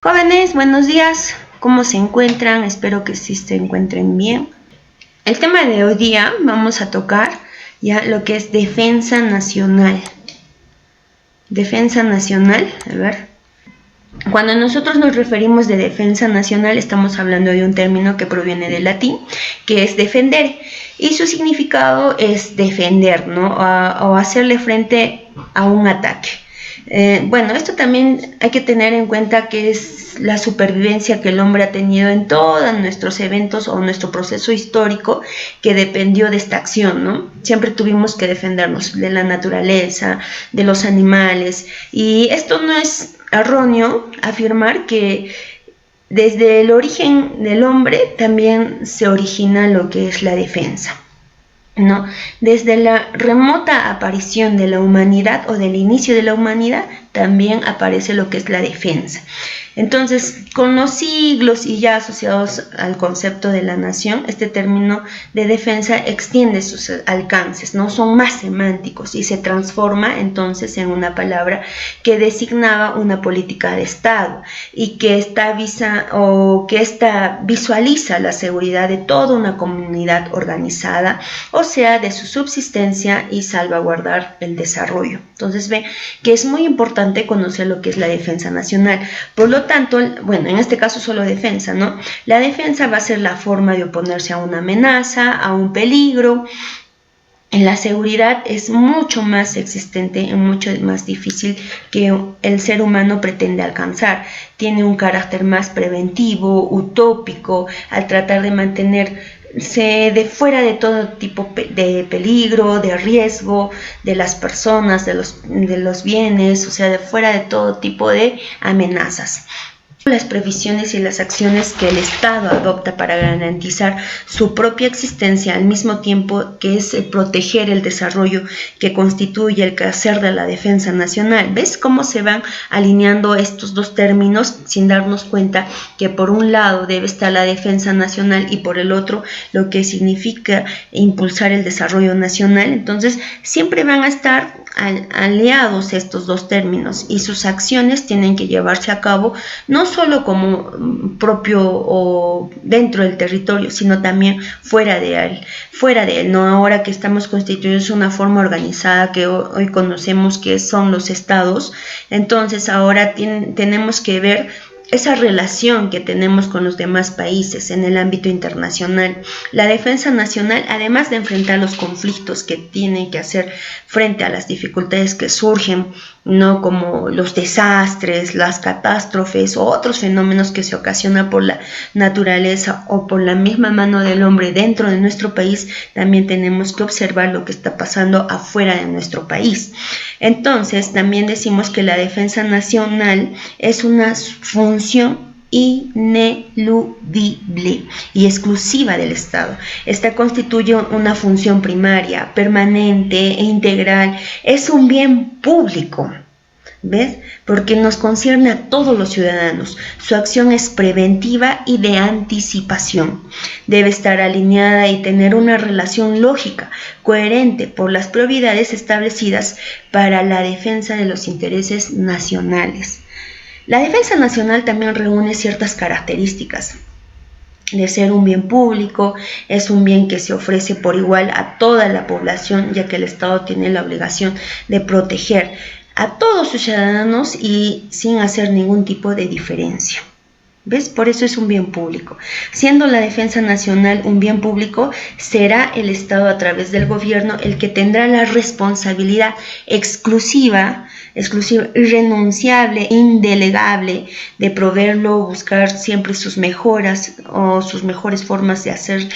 Jóvenes, buenos días. ¿Cómo se encuentran? Espero que sí se encuentren bien. El tema de hoy día vamos a tocar ya lo que es defensa nacional. Defensa nacional, a ver. Cuando nosotros nos referimos de defensa nacional, estamos hablando de un término que proviene del latín, que es defender, y su significado es defender, ¿no? O hacerle frente a un ataque. Bueno, esto también hay que tener en cuenta que es la supervivencia que el hombre ha tenido en todos nuestros eventos o nuestro proceso histórico que dependió de esta acción, ¿no? Siempre tuvimos que defendernos de la naturaleza, de los animales, y esto no es erróneo afirmar que desde el origen del hombre también se origina lo que es la defensa, ¿no? Desde la remota aparición de la humanidad o del inicio de la humanidad también aparece lo que es la defensa. Entonces, con los siglos y ya asociados al concepto de la nación, este término de defensa extiende sus alcances, ¿no? Son más semánticos y se transforma entonces en una palabra que designaba una política de Estado y que esta visualiza la seguridad de toda una comunidad organizada, o sea, de su subsistencia y salvaguardar el desarrollo. Entonces, ve que es muy importante conocer lo que es la defensa nacional. Por lo tanto, bueno, en este caso solo defensa, ¿no? La defensa va a ser la forma de oponerse a una amenaza, a un peligro. La seguridad es mucho más existente y mucho más difícil que el ser humano pretende alcanzar. Tiene un carácter más preventivo, utópico, al tratar de mantenerse de fuera de todo tipo de peligro, de riesgo, de las personas, de los bienes, o sea, de fuera de todo tipo de amenazas. Las previsiones y las acciones que el Estado adopta para garantizar su propia existencia al mismo tiempo que es proteger el desarrollo que constituye el quehacer de la defensa nacional. ¿Ves cómo se van alineando estos dos términos sin darnos cuenta que por un lado debe estar la defensa nacional y por el otro lo que significa impulsar el desarrollo nacional? Entonces siempre van a estar aliados estos dos términos y sus acciones tienen que llevarse a cabo no solo como propio o dentro del territorio, sino también fuera de él, ¿no? Ahora que estamos constituidos una forma organizada que hoy conocemos que son los estados, entonces ahora tenemos que ver esa relación que tenemos con los demás países en el ámbito internacional. La defensa nacional, además de enfrentar los conflictos que tienen que hacer frente a las dificultades que surgen, ¿no? Como los desastres, las catástrofes o otros fenómenos que se ocasionan por la naturaleza o por la misma mano del hombre dentro de nuestro país, también tenemos que observar lo que está pasando afuera de nuestro país. Entonces, también decimos que la defensa nacional es una función ineludible y exclusiva del Estado. Esta constituye una función primaria, permanente e integral. Es un bien público, ¿ves? Porque nos concierne a todos los ciudadanos. Su acción es preventiva y de anticipación. Debe estar alineada y tener una relación lógica, coherente por las prioridades establecidas para la defensa de los intereses nacionales. La defensa nacional también reúne ciertas características. De ser un bien público, es un bien que se ofrece por igual a toda la población, ya que el Estado tiene la obligación de proteger a todos sus ciudadanos y sin hacer ningún tipo de diferencia. ¿Ves? Por eso es un bien público. Siendo la defensa nacional un bien público, será el Estado a través del gobierno el que tendrá la responsabilidad exclusiva, irrenunciable, indelegable de proveerlo, buscar siempre sus mejoras o sus mejores formas de hacer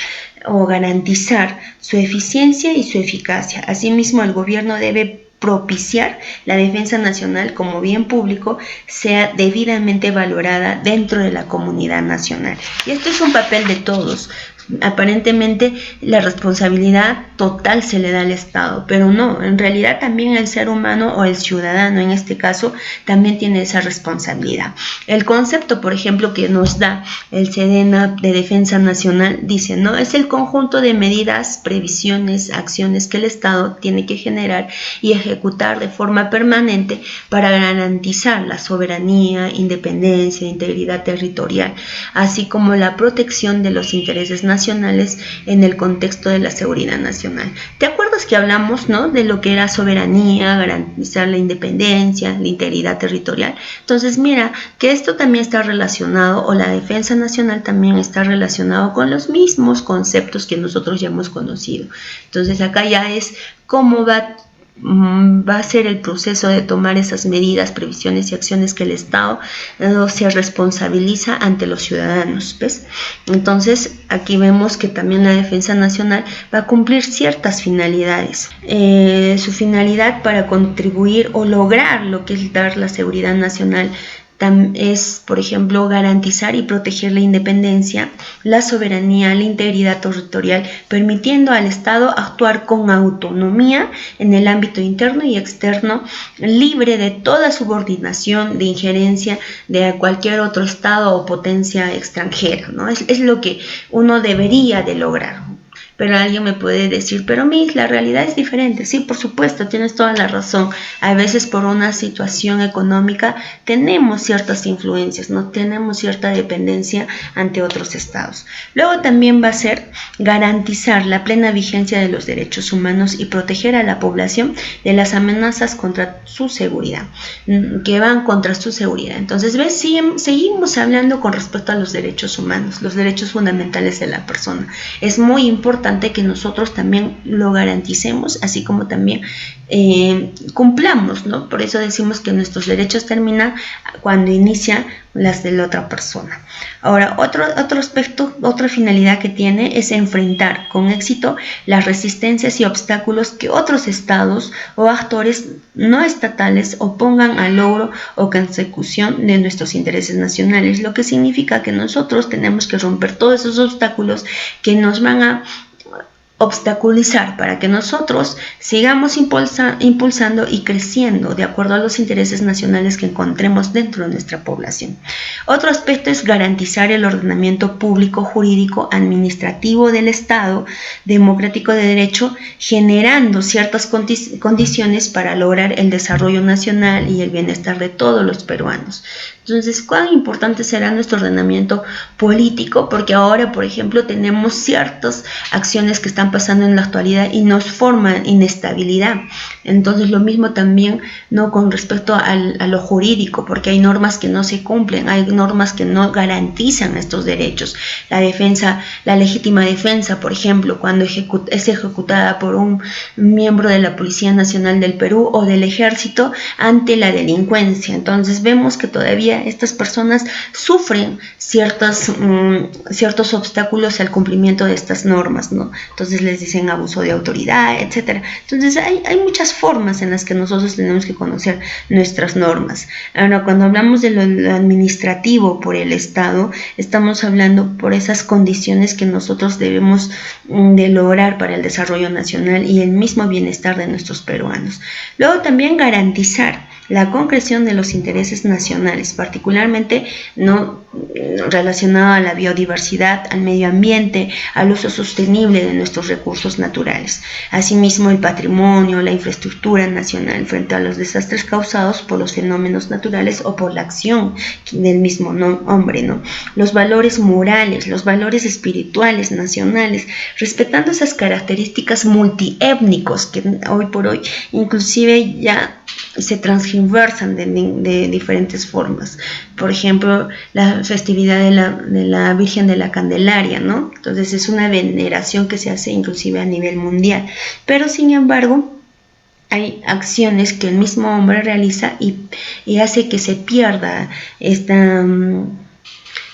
o garantizar su eficiencia y su eficacia. Asimismo, el gobierno debe propiciar la defensa nacional como bien público sea debidamente valorada dentro de la comunidad nacional. Y esto es un papel de todos. Aparentemente la responsabilidad total se le da al Estado, pero no, en realidad también el ser humano o el ciudadano en este caso también tiene esa responsabilidad. El concepto, por ejemplo, que nos da el SEDENA de Defensa Nacional dice, ¿no? Es el conjunto de medidas, previsiones, acciones que el Estado tiene que generar y ejecutar de forma permanente para garantizar la soberanía, independencia, integridad territorial, así como la protección de los intereses nacionales en el contexto de la seguridad nacional. ¿Te acuerdas que hablamos, ¿no?, de lo que era soberanía, garantizar la independencia, la integridad territorial? Entonces mira que esto también está relacionado, o la defensa nacional también está relacionado con los mismos conceptos que nosotros ya hemos conocido. Entonces acá ya es cómo va a ser el proceso de tomar esas medidas, previsiones y acciones que el Estado se responsabiliza ante los ciudadanos, ¿ves? Entonces aquí vemos que también la defensa nacional va a cumplir ciertas finalidades. Su finalidad para contribuir o lograr lo que es dar la seguridad nacional es, por ejemplo, garantizar y proteger la independencia, la soberanía, la integridad territorial, permitiendo al Estado actuar con autonomía en el ámbito interno y externo, libre de toda subordinación, de injerencia de cualquier otro Estado o potencia extranjera, ¿no? Es lo que uno debería de lograr. Pero alguien me puede decir, pero Miss, la realidad es diferente. Sí, por supuesto, tienes toda la razón. A veces por una situación económica tenemos ciertas influencias, no tenemos cierta dependencia ante otros estados. Luego también va a ser garantizar la plena vigencia de los derechos humanos y proteger a la población de las amenazas contra su seguridad, que van contra su seguridad. Entonces, ¿ves? Seguimos hablando con respecto a los derechos humanos, los derechos fundamentales de la persona. Es muy importante que nosotros también lo garanticemos, así como también cumplamos, ¿no? Por eso decimos que nuestros derechos terminan cuando inicia las de la otra persona. Ahora, otro aspecto, otra finalidad que tiene es enfrentar con éxito las resistencias y obstáculos que otros estados o actores no estatales opongan al logro o consecución de nuestros intereses nacionales, lo que significa que nosotros tenemos que romper todos esos obstáculos que nos van a obstaculizar para que nosotros sigamos impulsando y creciendo de acuerdo a los intereses nacionales que encontremos dentro de nuestra población. Otro aspecto es garantizar el ordenamiento público, jurídico, administrativo del Estado democrático de derecho, generando ciertas condiciones para lograr el desarrollo nacional y el bienestar de todos los peruanos. Entonces, ¿cuán importante será nuestro ordenamiento político? Porque ahora, por ejemplo, tenemos ciertas acciones que están pasando en la actualidad y nos forman inestabilidad. Entonces, lo mismo también, ¿no?, con respecto a lo jurídico, porque hay normas que no se cumplen, hay normas que no garantizan estos derechos. La defensa, la legítima defensa, por ejemplo, cuando es ejecutada por un miembro de la Policía Nacional del Perú o del Ejército ante la delincuencia. Entonces, vemos que todavía estas personas sufren ciertos obstáculos al cumplimiento de estas normas, ¿no? Entonces les dicen abuso de autoridad, etcétera. Entonces hay muchas formas en las que nosotros tenemos que conocer nuestras normas. Ahora, cuando hablamos de lo administrativo por el Estado, estamos hablando por esas condiciones que nosotros debemos de lograr para el desarrollo nacional y el mismo bienestar de nuestros peruanos. Luego también garantizar la concreción de los intereses nacionales, particularmente no relacionado a la biodiversidad, al medio ambiente, al uso sostenible de nuestros recursos naturales. Asimismo, el patrimonio, la infraestructura nacional frente a los desastres causados por los fenómenos naturales o por la acción del mismo hombre, ¿no? Los valores morales, los valores espirituales nacionales, respetando esas características multiétnicos que hoy por hoy inclusive ya se transgiversan de diferentes formas. Por ejemplo, la festividad de la Virgen de la Candelaria, ¿no? Entonces es una veneración que se hace inclusive a nivel mundial. Pero sin embargo, hay acciones que el mismo hombre realiza y hace que se pierda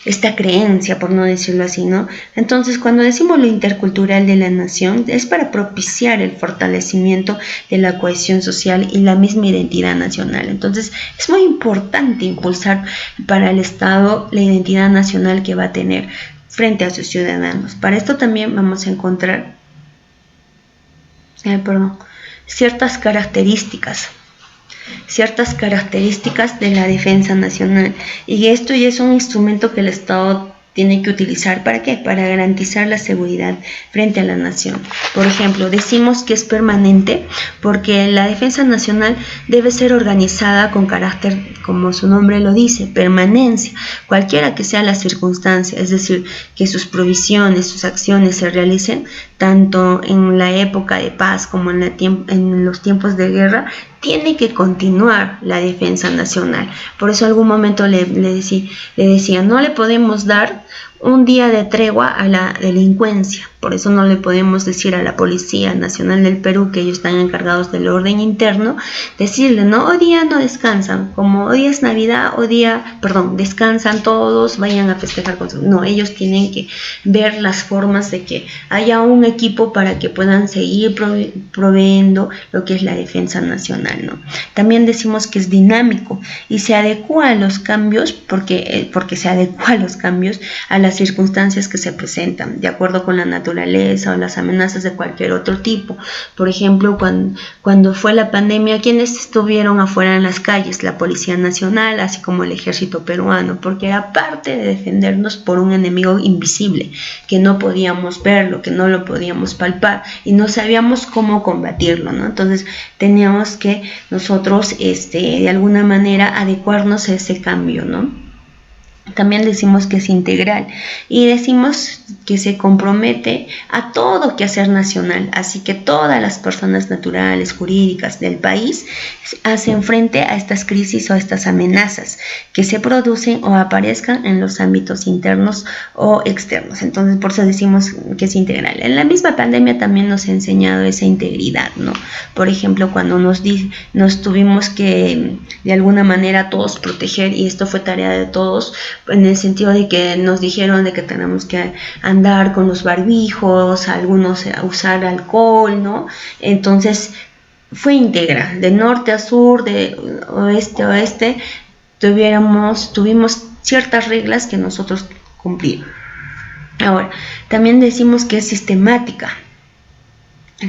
esta creencia, por no decirlo así, ¿no? Entonces, cuando decimos lo intercultural de la nación, es para propiciar el fortalecimiento de la cohesión social y la misma identidad nacional. Entonces, es muy importante impulsar para el Estado la identidad nacional que va a tener. frente a sus ciudadanos. Para esto también vamos a encontrar ciertas características de la defensa nacional, y esto ya es un instrumento que el Estado tiene que utilizar. ¿Para qué? Para garantizar la seguridad frente a la nación. Por ejemplo, decimos que es permanente porque la defensa nacional debe ser organizada con carácter, como su nombre lo dice, permanencia, cualquiera que sea la circunstancia, es decir, que sus provisiones, sus acciones se realicen tanto en la época de paz como en los tiempos de guerra. Tiene que continuar la defensa nacional. Por eso en algún momento le decía, no le podemos dar un día de tregua a la delincuencia. Por eso no le podemos decir a la Policía Nacional del Perú, que ellos están encargados del orden interno, decirle, no, hoy día no descansan, como hoy es Navidad, descansan todos, vayan a festejar con su... No, ellos tienen que ver las formas de que haya un equipo para que puedan seguir proveyendo lo que es la defensa nacional, ¿no? También decimos que es dinámico y se adecua a los cambios, porque se adecua a los cambios a las circunstancias que se presentan, de acuerdo con la naturaleza o las amenazas de cualquier otro tipo. Por ejemplo, cuando fue la pandemia, ¿quiénes estuvieron afuera en las calles? La Policía Nacional, así como el Ejército Peruano, porque era parte de defendernos por un enemigo invisible, que no podíamos verlo, que no lo podíamos palpar y no sabíamos cómo combatirlo, ¿no? Entonces teníamos que nosotros de alguna manera adecuarnos a ese cambio, ¿no? También decimos que es integral y decimos que se compromete a todo quehacer nacional, así que todas las personas naturales, jurídicas del país hacen frente a estas crisis o a estas amenazas que se producen o aparezcan en los ámbitos internos o externos. Entonces, por eso decimos que es integral. En la misma pandemia también nos ha enseñado esa integridad, ¿no? Por ejemplo, cuando nos tuvimos que de alguna manera todos proteger, y esto fue tarea de todos, en el sentido de que nos dijeron de que tenemos que andar con los barbijos, algunos usar alcohol, ¿no? Entonces fue integral, de norte a sur, de oeste a oeste, tuvimos ciertas reglas que nosotros cumplimos. Ahora, también decimos que es sistemática,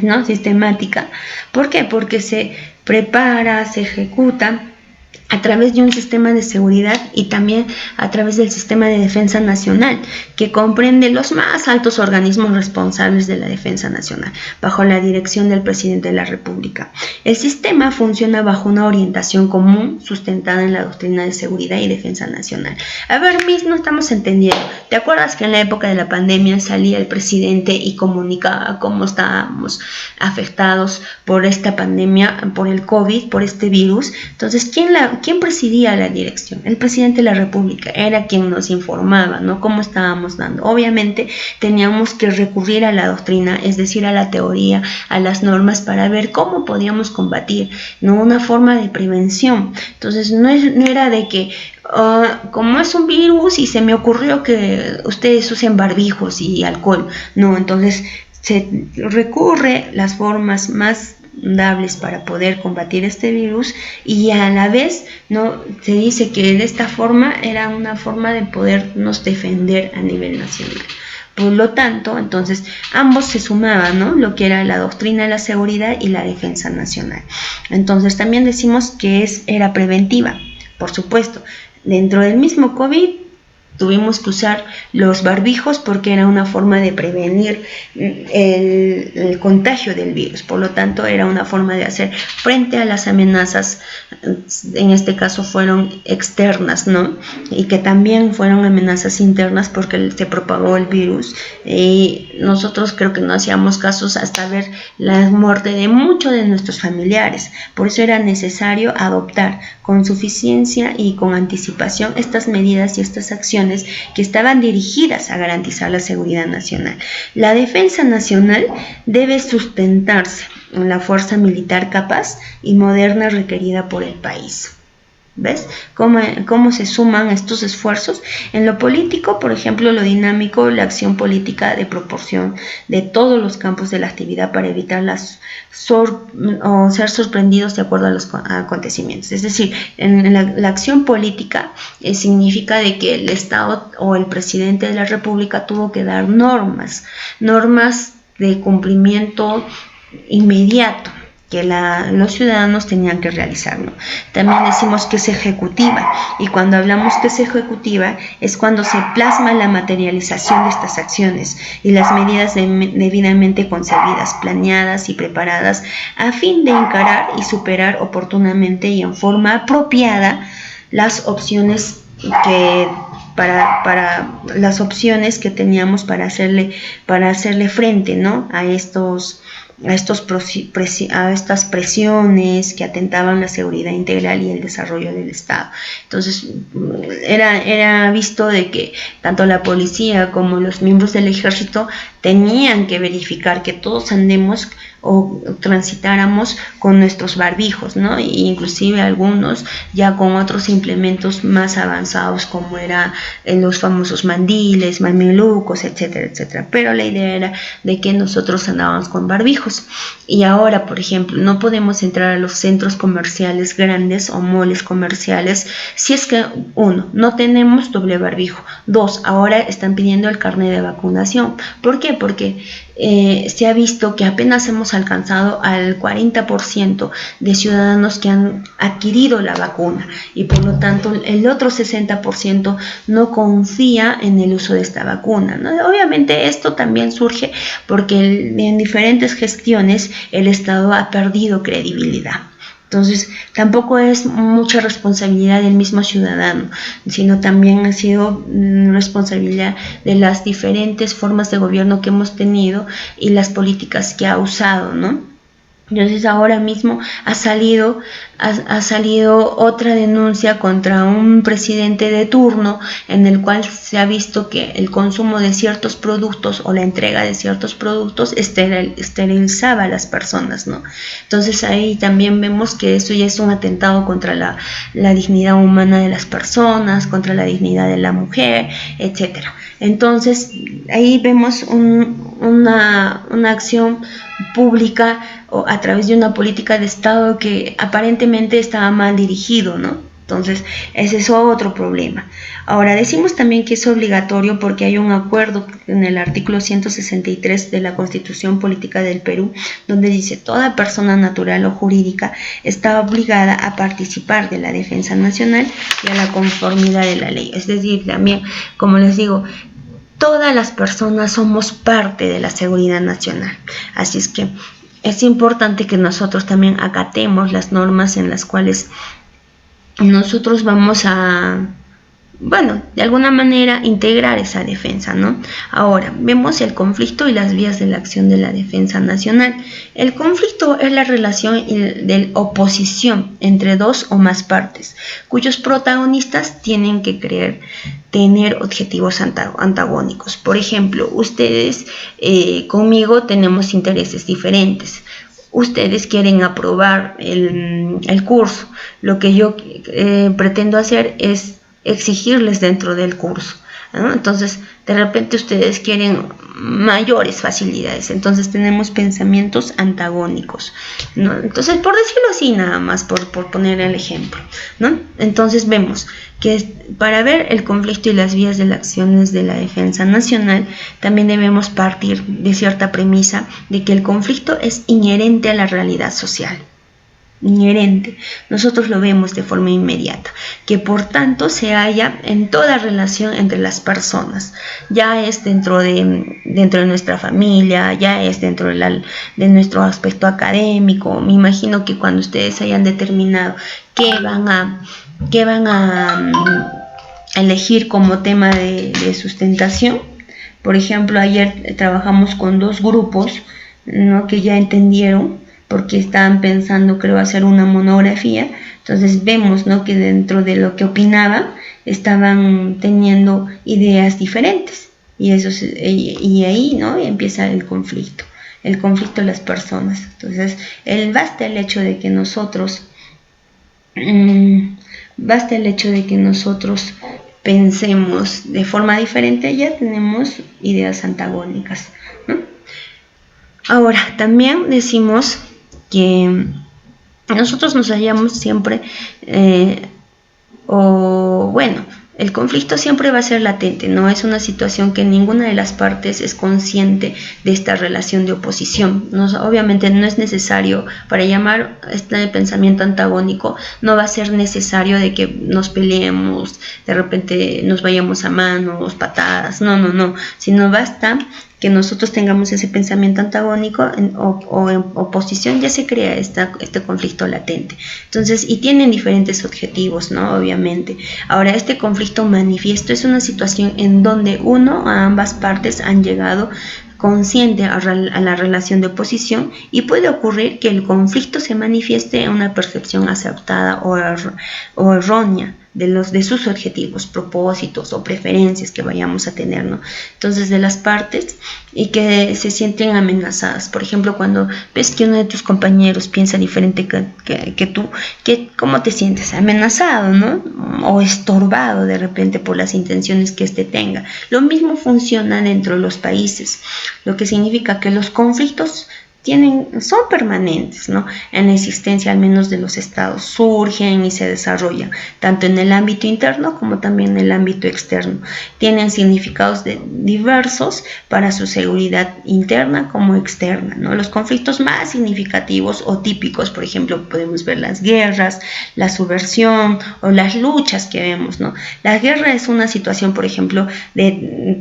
¿no? Sistemática. ¿Por qué? Porque se prepara, se ejecuta a través de un sistema de seguridad y también a través del sistema de defensa nacional, que comprende los más altos organismos responsables de la defensa nacional, bajo la dirección del presidente de la República. El sistema funciona bajo una orientación común sustentada en la doctrina de seguridad y defensa nacional. A ver, Miss, no estamos entendiendo. ¿Te acuerdas que en la época de la pandemia salía el presidente y comunicaba cómo estábamos afectados por esta pandemia, por el COVID, por este virus? Entonces, ¿quién presidía la dirección? El presidente de la República era quien nos informaba, ¿no? Cómo estábamos dando. Obviamente teníamos que recurrir a la doctrina, es decir, a la teoría, a las normas, para ver cómo podíamos combatir, ¿no? Una forma de prevención. Entonces no era de que como es un virus y se me ocurrió que ustedes usen barbijos y alcohol, no. Entonces se recurre a las formas más dables para poder combatir este virus, y a la vez, ¿no? Se dice que de esta forma era una forma de podernos defender a nivel nacional. Por lo tanto, entonces ambos se sumaban, ¿no? Lo que era la doctrina de la seguridad y la defensa nacional. Entonces también decimos que era preventiva, por supuesto. Dentro del mismo COVID tuvimos que usar los barbijos porque era una forma de prevenir el contagio del virus. Por lo tanto, era una forma de hacer frente a las amenazas, en este caso fueron externas, ¿no? Y que también fueron amenazas internas porque se propagó el virus. Y nosotros creo que no hacíamos casos hasta ver la muerte de muchos de nuestros familiares. Por eso era necesario adoptar con suficiencia y con anticipación estas medidas y estas acciones que estaban dirigidas a garantizar la seguridad nacional. La defensa nacional debe sustentarse en la fuerza militar capaz y moderna requerida por el país. ¿Ves? ¿Cómo se suman estos esfuerzos? En lo político, por ejemplo, lo dinámico, la acción política de proporción de todos los campos de la actividad para evitar o ser sorprendidos de acuerdo a los acontecimientos. Es decir, en la acción política significa de que el Estado o el presidente de la República tuvo que dar normas de cumplimiento inmediato que los ciudadanos tenían que realizar, ¿no? También decimos que es ejecutiva, y cuando hablamos que es ejecutiva es cuando se plasma la materialización de estas acciones y las medidas debidamente concebidas, planeadas y preparadas a fin de encarar y superar oportunamente y en forma apropiada las opciones las opciones que teníamos para hacerle frente, ¿no? a estas presiones que atentaban la seguridad integral y el desarrollo del Estado. Entonces era visto de que tanto la policía como los miembros del ejército tenían que verificar que todos andemos o transitáramos con nuestros barbijos, ¿no? E inclusive algunos ya con otros implementos más avanzados como eran los famosos mandiles, mamelucos, etcétera, etcétera. Pero la idea era de que nosotros andábamos con barbijos. Y ahora, por ejemplo, no podemos entrar a los centros comerciales grandes o moles comerciales si es que, uno, no tenemos doble barbijo. Dos, ahora están pidiendo el carnet de vacunación. ¿Por qué? Porque se ha visto que apenas hemos alcanzado al 40% de ciudadanos que han adquirido la vacuna, y por lo tanto el otro 60% no confía en el uso de esta vacuna, ¿no? Obviamente esto también surge porque en diferentes gestiones el Estado ha perdido credibilidad. Entonces, tampoco es mucha responsabilidad del mismo ciudadano, sino también ha sido responsabilidad de las diferentes formas de gobierno que hemos tenido y las políticas que ha usado, ¿no? Entonces ahora mismo ha salido otra denuncia contra un presidente de turno en el cual se ha visto que el consumo de ciertos productos o la entrega de ciertos productos esterilizaba a las personas, ¿no? Entonces ahí también vemos que eso ya es un atentado contra la dignidad humana de las personas, contra la dignidad de la mujer, etcétera. Entonces ahí vemos una acción pública o a través de una política de Estado que aparentemente estaba mal dirigido, ¿no? Entonces, ese es otro problema. Ahora, decimos también que es obligatorio porque hay un acuerdo en el artículo 163 de la Constitución Política del Perú, donde dice: toda persona natural o jurídica está obligada a participar de la defensa nacional y a la conformidad de la ley. Es decir, también, como les digo, todas las personas somos parte de la seguridad nacional. Así es que es importante que nosotros también acatemos las normas en las cuales nosotros vamos a, de alguna manera integrar esa defensa, ¿no? Ahora, vemos el conflicto y las vías de la acción de la defensa nacional. El conflicto es la relación de oposición entre dos o más partes, cuyos protagonistas tienen que tener objetivos antagónicos. Por ejemplo, ustedes conmigo tenemos intereses diferentes. Ustedes quieren aprobar el curso. Lo que yo pretendo hacer es exigirles dentro del curso, ¿no? Entonces, de repente ustedes quieren mayores facilidades, entonces tenemos pensamientos antagónicos, ¿no? Entonces, por decirlo así nada más, por poner el ejemplo, ¿no? Entonces vemos que para ver el conflicto y las vías de las acciones de la defensa nacional, también debemos partir de cierta premisa de que el conflicto es inherente a la realidad social. Inherente, nosotros lo vemos de forma inmediata, que por tanto se halla en toda relación entre las personas, ya es dentro de nuestra familia, ya es dentro de nuestro aspecto académico. Me imagino que cuando ustedes hayan determinado qué van a elegir como tema de sustentación, por ejemplo, ayer trabajamos con 2 grupos, ¿no?, que ya entendieron, porque estaban pensando, creo, hacer una monografía. Entonces vemos, ¿no?, que dentro de lo que opinaban estaban teniendo ideas diferentes, y ahí, ¿no?, empieza el conflicto de las personas. Entonces basta el hecho de que nosotros Basta el hecho de que nosotros pensemos de forma diferente, ya tenemos ideas antagónicas, ¿no? Ahora, también decimos que nosotros nos hallamos siempre, el conflicto siempre va a ser latente, no es una situación que ninguna de las partes es consciente de esta relación de oposición. Obviamente no es necesario, para llamar este pensamiento antagónico, no va a ser necesario de que nos peleemos, de repente nos vayamos a manos, patadas, no, sino basta que nosotros tengamos ese pensamiento antagónico o en oposición, ya se crea este conflicto latente. Entonces, y tienen diferentes objetivos, ¿no? Obviamente. Ahora, este conflicto manifiesto es una situación en donde a ambas partes han llegado consciente a la relación de oposición, y puede ocurrir que el conflicto se manifieste en una percepción aceptada o errónea de sus objetivos, propósitos o preferencias que vayamos a tener, ¿no? Entonces, de las partes, y que se sienten amenazadas. Por ejemplo, cuando ves que uno de tus compañeros piensa diferente que tú, ¿cómo te sientes? Amenazado, ¿no? O estorbado de repente por las intenciones que éste tenga. Lo mismo funciona dentro de los países, lo que significa que los conflictos son permanentes, ¿no? En la existencia al menos de los estados, surgen y se desarrollan tanto en el ámbito interno como también en el ámbito externo. Tienen significados diversos para su seguridad interna como externa, ¿no? Los conflictos más significativos o típicos, por ejemplo, podemos ver las guerras, la subversión o las luchas que vemos, ¿no? La guerra es una situación, por ejemplo,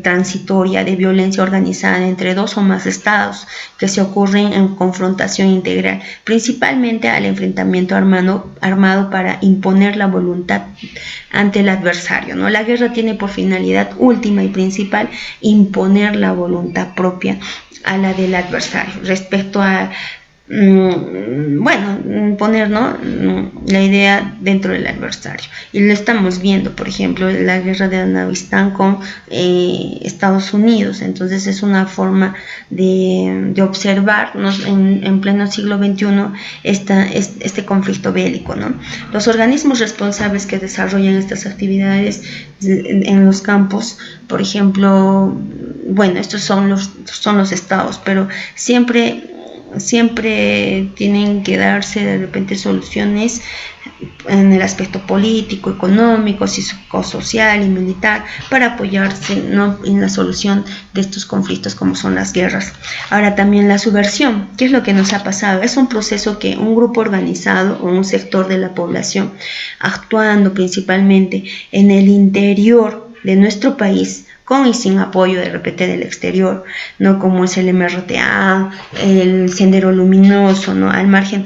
transitoria de violencia organizada entre dos o más estados que se ocurren en confrontación integral, principalmente al enfrentamiento armado para imponer la voluntad ante el adversario, ¿no? La guerra tiene por finalidad última y principal imponer la voluntad propia a la del adversario respecto a poner, ¿no?, la idea dentro del adversario. Y lo estamos viendo, por ejemplo, en la guerra de Afganistán con Estados Unidos. Entonces es una forma de observarnos en pleno siglo XXI este conflicto bélico, ¿no? Los organismos responsables que desarrollan estas actividades en los campos, por ejemplo, estos son los estados, pero siempre tienen que darse de repente soluciones en el aspecto político, económico, psicosocial y militar para apoyarse, ¿no?, en la solución de estos conflictos como son las guerras. Ahora también la subversión, ¿qué es lo que nos ha pasado? Es un proceso que un grupo organizado o un sector de la población, actuando principalmente en el interior de nuestro país, con y sin apoyo de repente del exterior, ¿no?, como es el MRTA, el Sendero Luminoso, ¿no?, al margen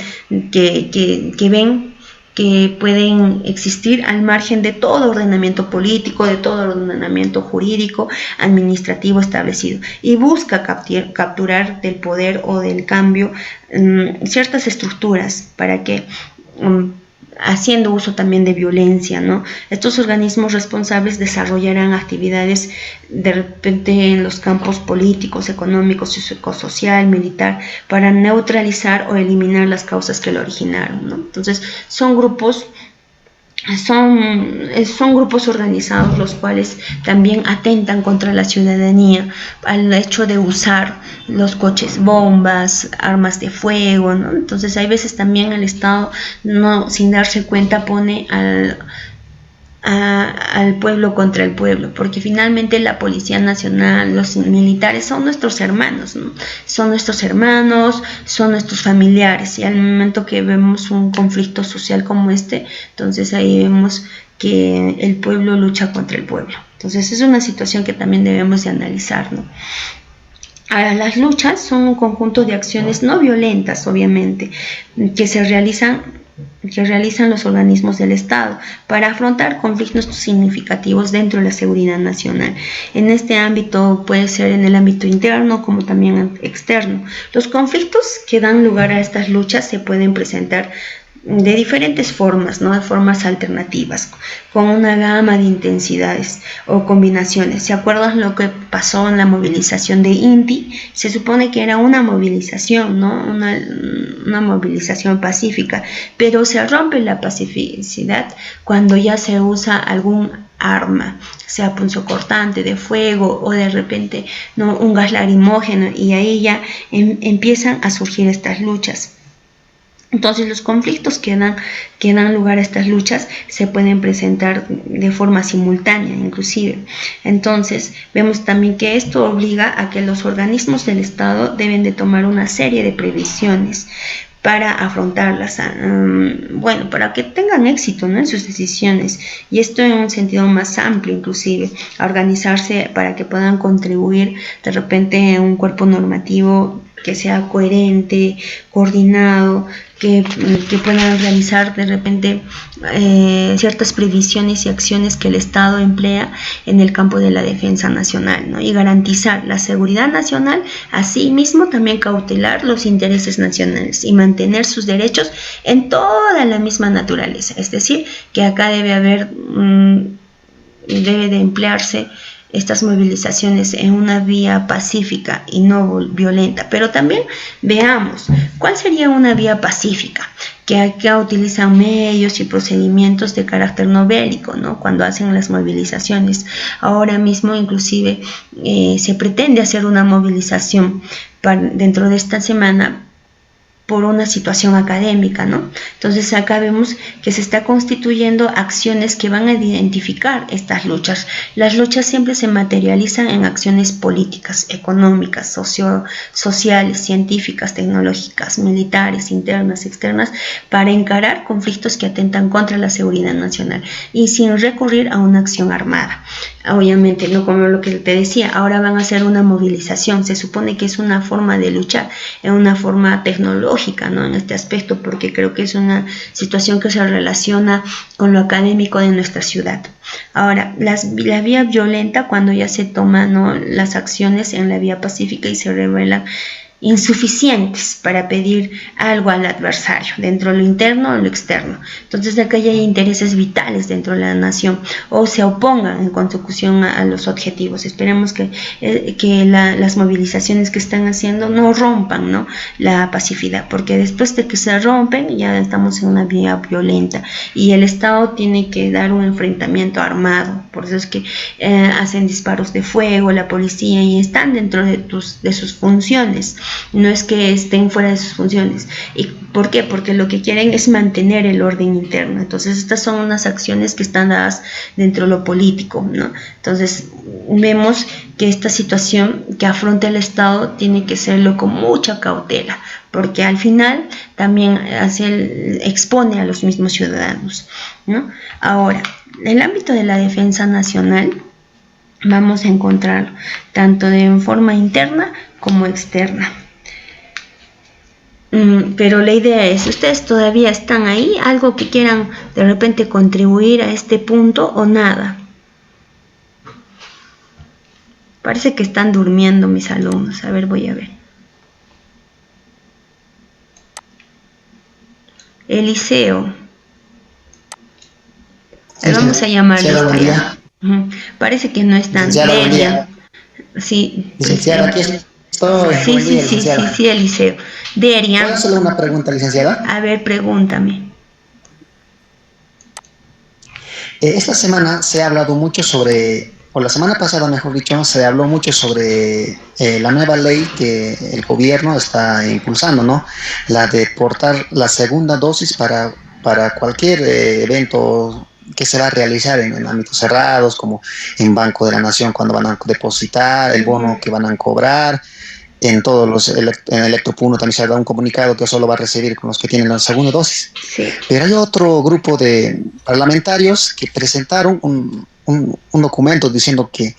que ven que pueden existir al margen de todo ordenamiento político, de todo ordenamiento jurídico, administrativo establecido, y busca capturar del poder o del cambio ciertas estructuras para que haciendo uso también de violencia, ¿no? Estos organismos responsables desarrollarán actividades de repente en los campos políticos, económicos, psicosocial, militar, para neutralizar o eliminar las causas que lo originaron, ¿no? Entonces son grupos organizados los cuales también atentan contra la ciudadanía al hecho de usar los coches bombas, armas de fuego, ¿no? Entonces hay veces también el Estado, no, sin darse cuenta, pone al pueblo contra el pueblo, porque finalmente la Policía Nacional, los militares son nuestros hermanos, ¿no? Son nuestros hermanos, son nuestros familiares, y al momento que vemos un conflicto social como este, entonces ahí vemos que el pueblo lucha contra el pueblo. Entonces es una situación que también debemos de analizar, ¿no? Ahora, las luchas son un conjunto de acciones no violentas, obviamente, que realizan los organismos del Estado para afrontar conflictos significativos dentro de la seguridad nacional. En este ámbito puede ser en el ámbito interno como también externo. Los conflictos que dan lugar a estas luchas se pueden presentar de diferentes formas, ¿no? De formas alternativas, con una gama de intensidades o combinaciones. ¿Se acuerdan lo que pasó en la movilización de Inti? Se supone que era una movilización, ¿no? Una movilización pacífica, pero se rompe la pacificidad cuando ya se usa algún arma, sea punzocortante de fuego o de repente, ¿no?, un gas lacrimógeno, y ahí ya empiezan a surgir estas luchas. Entonces los conflictos que dan lugar a estas luchas se pueden presentar de forma simultánea inclusive. Entonces vemos también que esto obliga a que los organismos del Estado deben de tomar una serie de previsiones para afrontarlas, bueno, para que tengan éxito, ¿no?, en sus decisiones, y esto en un sentido más amplio inclusive, a organizarse para que puedan contribuir de repente en un cuerpo normativo que sea coherente, coordinado, que puedan realizar de repente ciertas previsiones y acciones que el Estado emplea en el campo de la defensa nacional, ¿no?, y garantizar la seguridad nacional, asimismo también cautelar los intereses nacionales y mantener sus derechos en toda la misma naturaleza. Es decir, que acá debe de emplearse estas movilizaciones en una vía pacífica y no violenta. Pero también veamos, ¿cuál sería una vía pacífica? Que acá utilizan medios y procedimientos de carácter no bélico, ¿no?, cuando hacen las movilizaciones. Ahora mismo inclusive se pretende hacer una movilización dentro de esta semana por una situación académica, ¿no? Entonces acá vemos que se está constituyendo acciones que van a identificar estas luchas. Las luchas siempre se materializan en acciones políticas, económicas, sociales, científicas, tecnológicas, militares, internas, externas, para encarar conflictos que atentan contra la seguridad nacional y sin recurrir a una acción armada. Obviamente, no como lo que te decía, ahora van a hacer una movilización, se supone que es una forma de luchar, en una forma tecnológica, ¿no?, en este aspecto, porque creo que es una situación que se relaciona con lo académico de nuestra ciudad. Ahora, la vía violenta, cuando ya se toman, ¿no?, las acciones en la vía pacífica y se revelan insuficientes para pedir algo al adversario, dentro de lo interno o lo externo. Entonces acá ya hay intereses vitales dentro de la nación, o se opongan en consecución a los objetivos. Esperemos que las movilizaciones que están haciendo no rompan, ¿no?, la pacificidad, porque después de que se rompen ya estamos en una vía violenta y el Estado tiene que dar un enfrentamiento armado. Por eso es que hacen disparos de fuego la policía y están dentro de sus funciones. No es que estén fuera de sus funciones. ¿Y por qué? Porque lo que quieren es mantener el orden interno. Entonces estas son unas acciones que están dadas dentro de lo político, ¿no? Entonces vemos que esta situación que afronta el Estado tiene que serlo con mucha cautela, porque al final también expone a los mismos ciudadanos, ¿no? Ahora, en el ámbito de la defensa nacional vamos a encontrar tanto de forma interna como externa. Pero la idea es, si ustedes todavía están ahí, algo que quieran de repente contribuir a este punto o nada. Parece que están durmiendo mis alumnos. A ver, voy a ver. Eliseo. Vamos a llamarle esta. Parece que no están. Delia. Sí. Licenciada, aquí estoy. Sí, Eliseo. Deria. ¿Puedo hacerle una pregunta, licenciada? A ver, pregúntame. Esta semana se ha hablado mucho sobre, o la semana pasada, mejor dicho, se habló mucho sobre la nueva ley que el gobierno está impulsando, ¿no? La de portar la segunda dosis para cualquier evento que se va a realizar en ámbitos cerrados, como en Banco de la Nación cuando van a depositar, el bono que van a cobrar. En todos los en Electropuno también se ha dado un comunicado que solo va a recibir con los que tienen la segunda dosis. Sí. Pero hay otro grupo de parlamentarios que presentaron un documento diciendo que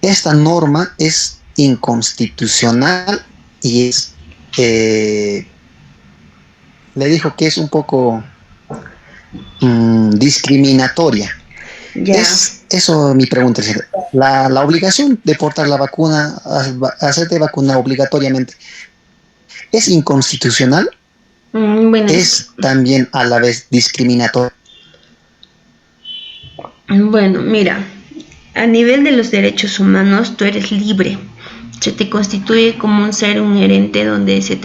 esta norma es inconstitucional y es le dijo que es un poco discriminatoria. Ya. Eso es mi pregunta. La obligación de portar la vacuna, hacerte vacunar obligatoriamente, ¿es inconstitucional? Bueno, ¿Es también a la vez discriminatorio? bueno, mira, a nivel de los derechos humanos, tú eres libre. Se te constituye como un ser inherente donde se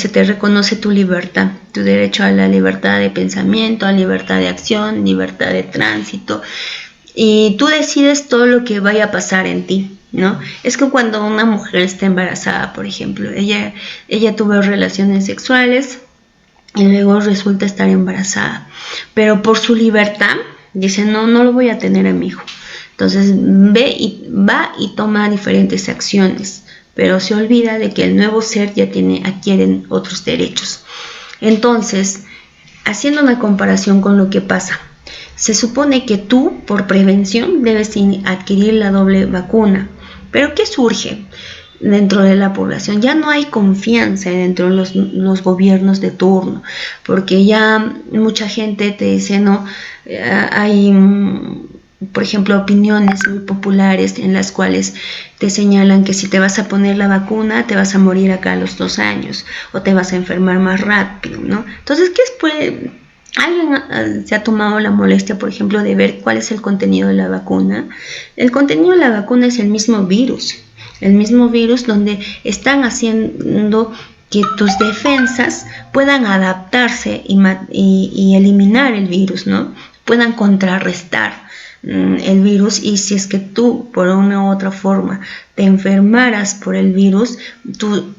te reconoce tu libertad, tu derecho a la libertad de pensamiento, a libertad de acción, libertad de tránsito, y tú decides todo lo que vaya a pasar en ti, ¿no? Es que cuando una mujer está embarazada, por ejemplo, ella tuvo relaciones sexuales y luego resulta estar embarazada, pero por su libertad dice, no, no lo voy a tener a mi hijo. Entonces va y toma diferentes acciones, pero se olvida de que el nuevo ser ya adquieren otros derechos. Entonces, haciendo una comparación con lo que pasa, se supone que tú, por prevención, debes adquirir la doble vacuna. ¿Pero qué surge dentro de la población? Ya no hay confianza dentro de los gobiernos de turno, porque ya mucha gente te dice, no, hay, por ejemplo, opiniones muy populares en las cuales te señalan que si te vas a poner la vacuna, te vas a morir acá a los 2 años, o te vas a enfermar más rápido, ¿no? Entonces, ¿qué es? ¿Alguien se ha tomado la molestia, por ejemplo, de ver cuál es el contenido de la vacuna? El contenido de la vacuna es el mismo virus donde están haciendo que tus defensas puedan adaptarse y eliminar el virus, ¿no? Puedan contrarrestar el virus, y si es que tú por una u otra forma te enfermaras por el virus, tu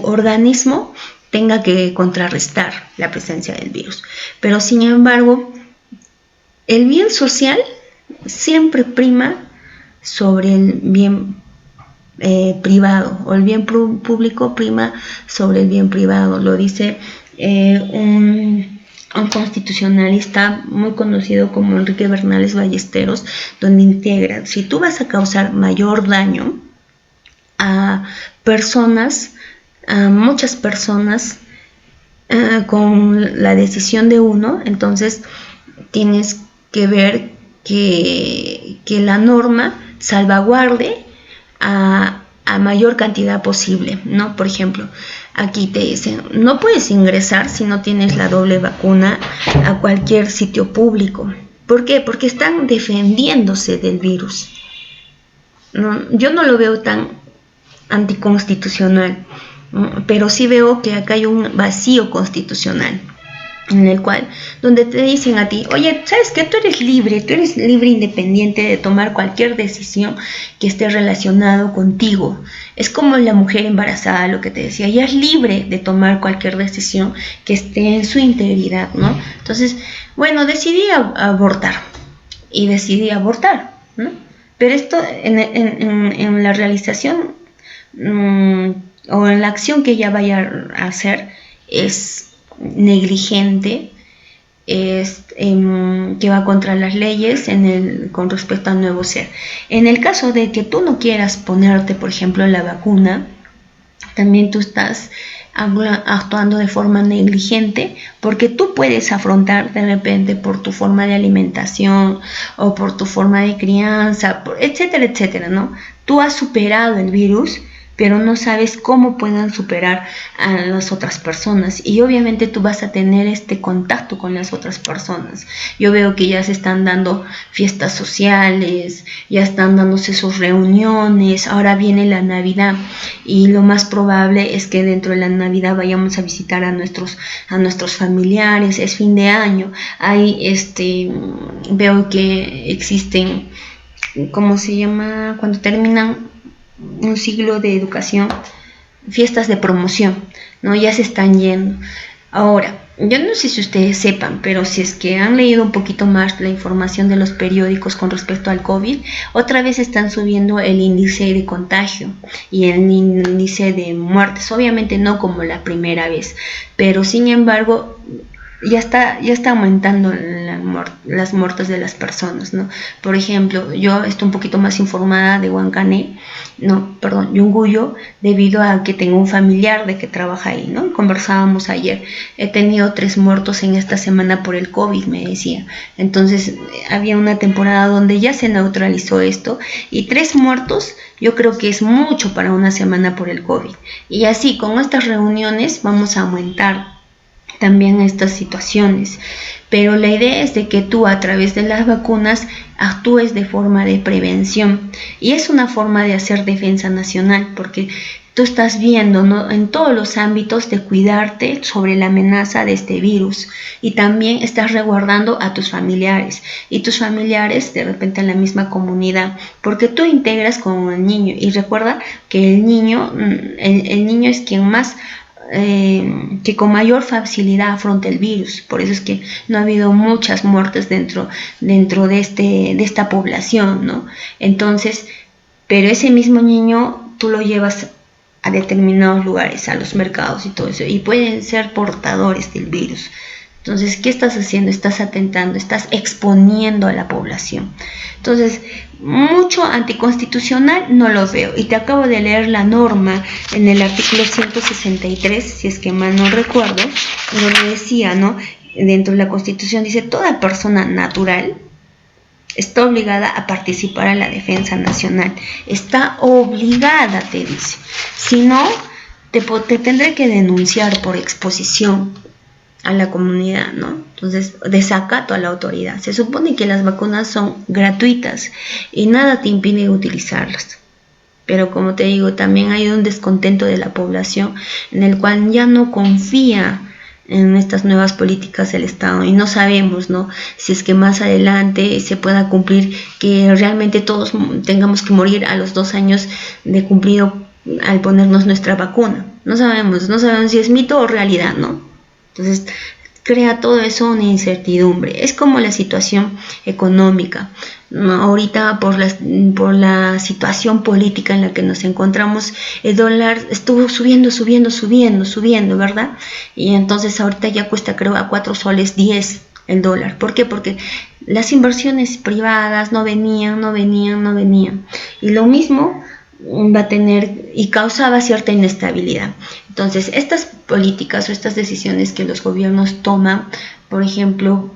organismo tenga que contrarrestar la presencia del virus. Pero sin embargo, el bien social siempre prima sobre el bien privado, o el bien público prima sobre el bien privado. Lo dice un constitucionalista muy conocido como Enrique Bernales Ballesteros, donde integra, si tú vas a causar mayor daño a personas, a muchas personas, con la decisión de uno, entonces tienes que ver que la norma salvaguarde a mayor cantidad posible, ¿no? Por ejemplo, aquí te dicen, no puedes ingresar si no tienes la doble vacuna a cualquier sitio público. ¿Por qué? Porque están defendiéndose del virus. No, yo no lo veo tan anticonstitucional, ¿no? Pero sí veo que acá hay un vacío constitucional en el cual, donde te dicen a ti, oye, ¿sabes qué? Tú eres libre independiente de tomar cualquier decisión que esté relacionado contigo. Es como la mujer embarazada, lo que te decía, ella es libre de tomar cualquier decisión que esté en su integridad, ¿no? Entonces, bueno, decidí abortar, y decidí abortar, ¿no? Pero esto en la realización o en la acción que ella vaya a hacer es negligente, que va contra las leyes con respecto al nuevo ser. En el caso de que tú no quieras ponerte, por ejemplo, la vacuna, también tú estás actuando de forma negligente, porque tú puedes afrontar de repente por tu forma de alimentación o por tu forma de crianza, etcétera, etcétera, ¿no? Tú has superado el virus, pero no sabes cómo puedan superar a las otras personas, y obviamente tú vas a tener este contacto con las otras personas. Yo veo que ya se están dando fiestas sociales, ya están dándose sus reuniones, ahora viene la Navidad y lo más probable es que dentro de la Navidad vayamos a visitar a nuestros familiares, es fin de año, veo que existen, ¿cómo se llama? Cuando terminan un siglo de educación, fiestas de promoción, ¿no? Ya se están yendo. Ahora, yo no sé si ustedes sepan, pero si es que han leído un poquito más la información de los periódicos con respecto al COVID, otra vez están subiendo el índice de contagio y el índice de muertes. Obviamente no como la primera vez, pero sin embargo ya está aumentando las muertes de las personas, ¿no? Por ejemplo, yo estoy un poquito más informada de Yunguyo, debido a que tengo un familiar de que trabaja ahí, ¿no? Conversábamos ayer, he tenido 3 muertos en esta semana por el COVID, me decía. Entonces, había una temporada donde ya se neutralizó esto, y 3 muertos yo creo que es mucho para una semana por el COVID. Y así, con estas reuniones vamos a aumentar también estas situaciones, pero la idea es de que tú, a través de las vacunas, actúes de forma de prevención, y es una forma de hacer defensa nacional, porque tú estás viendo, ¿no?, en todos los ámbitos de cuidarte sobre la amenaza de este virus, y también estás resguardando a tus familiares, y tus familiares de repente en la misma comunidad, porque tú integras con el niño, y recuerda que el niño es quien más que con mayor facilidad afronta el virus. Por eso es que no ha habido muchas muertes dentro de esta población, ¿no? Entonces, pero ese mismo niño tú lo llevas a determinados lugares, a los mercados y todo eso, y pueden ser portadores del virus. Entonces, ¿qué estás haciendo? Estás atentando, estás exponiendo a la población. Entonces, mucho anticonstitucional no lo veo. Y te acabo de leer la norma en el artículo 163, si es que mal no recuerdo, donde decía, ¿no?, dentro de la Constitución dice: toda persona natural está obligada a participar en la defensa nacional. Está obligada, te dice. Si no, te tendré que denunciar por exposición a la comunidad, ¿no? Entonces, desacato a la autoridad. Se supone que las vacunas son gratuitas y nada te impide utilizarlas. Pero como te digo, también hay un descontento de la población en el cual ya no confía en estas nuevas políticas del Estado, y no sabemos, ¿no?, si es que más adelante se pueda cumplir, que realmente todos tengamos que morir a los 2 años de cumplido al ponernos nuestra vacuna. No sabemos si es mito o realidad, ¿no? Entonces, crea todo eso una incertidumbre. Es como la situación económica, ¿no? Ahorita, por la situación política en la que nos encontramos, el dólar estuvo subiendo, ¿verdad? Y entonces ahorita ya cuesta, creo, a 4 soles 10 el dólar. ¿Por qué? Porque las inversiones privadas no venían. Y lo mismo va a tener y causaba cierta inestabilidad. Entonces, estas políticas o estas decisiones que los gobiernos toman, por ejemplo,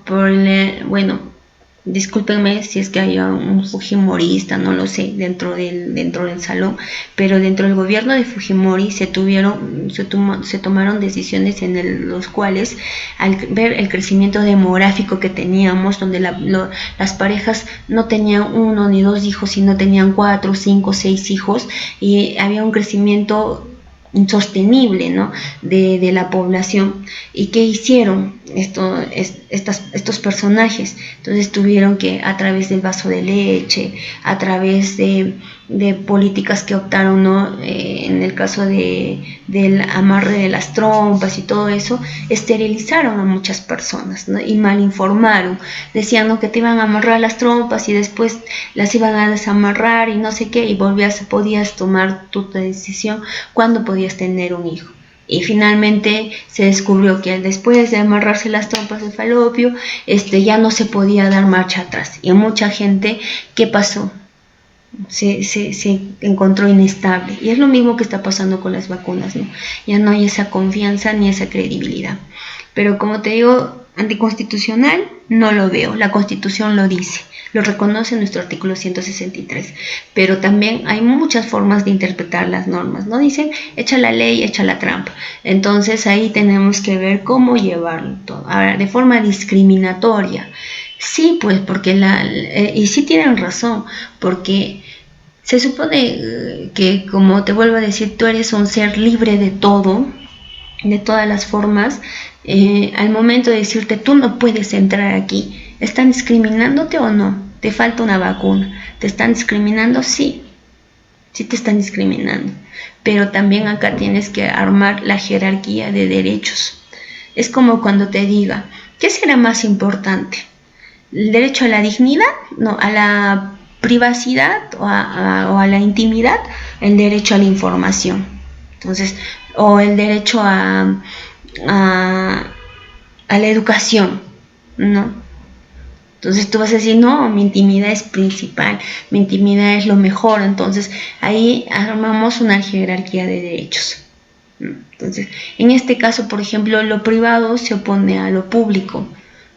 discúlpenme si es que hay un fujimorista, no lo sé, dentro del salón, pero dentro del gobierno de Fujimori se tomaron decisiones en los cuales, al ver el crecimiento demográfico que teníamos, donde las parejas no tenían 1 ni 2 hijos, sino tenían 4, 5, 6 hijos, y había un crecimiento insostenible, ¿no?, de la población. ¿Y qué hicieron estos personajes? Entonces tuvieron que, a través del vaso de leche, a través de políticas que optaron, ¿no?, en el caso del amarre de las trompas y todo eso, esterilizaron a muchas personas, ¿no?, y mal informaron. Decían, ¿no?, que te iban a amarrar las trompas y después las iban a desamarrar y no sé qué, y podías tomar tu decisión cuando podías tener un hijo. Y finalmente se descubrió que después de amarrarse las trompas de falopio, ya no se podía dar marcha atrás. Y a mucha gente, ¿qué pasó? Se encontró inestable. Y es lo mismo que está pasando con las vacunas, ¿no? Ya no hay esa confianza ni esa credibilidad. Pero como te digo, anticonstitucional no lo veo. La Constitución lo dice, lo reconoce en nuestro artículo 163, pero también hay muchas formas de interpretar las normas, ¿no? Dicen, echa la ley, echa la trampa. Entonces ahí tenemos que ver cómo llevarlo todo. Ahora, de forma discriminatoria, sí, pues, porque y sí tienen razón, porque se supone que, como te vuelvo a decir, tú eres un ser libre de todo, de todas las formas. Al momento de decirte, tú no puedes entrar aquí, ¿están discriminándote o no? ¿Te falta una vacuna? ¿Te están discriminando? Sí te están discriminando, pero también acá tienes que armar la jerarquía de derechos. Es como cuando te diga, ¿qué será más importante? ¿El derecho a la dignidad? No, a la privacidad o a la intimidad. El derecho a la información. Entonces, o el derecho a la educación, ¿no? Entonces tú vas a decir, no, mi intimidad es principal, mi intimidad es lo mejor. Entonces ahí armamos una jerarquía de derechos. Entonces, en este caso, por ejemplo, lo privado se opone a lo público,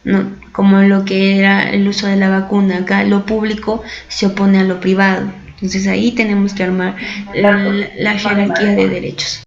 ¿no? Como lo que era el uso de la vacuna. Acá lo público se opone a lo privado. Entonces ahí tenemos que armar la jerarquía de derechos.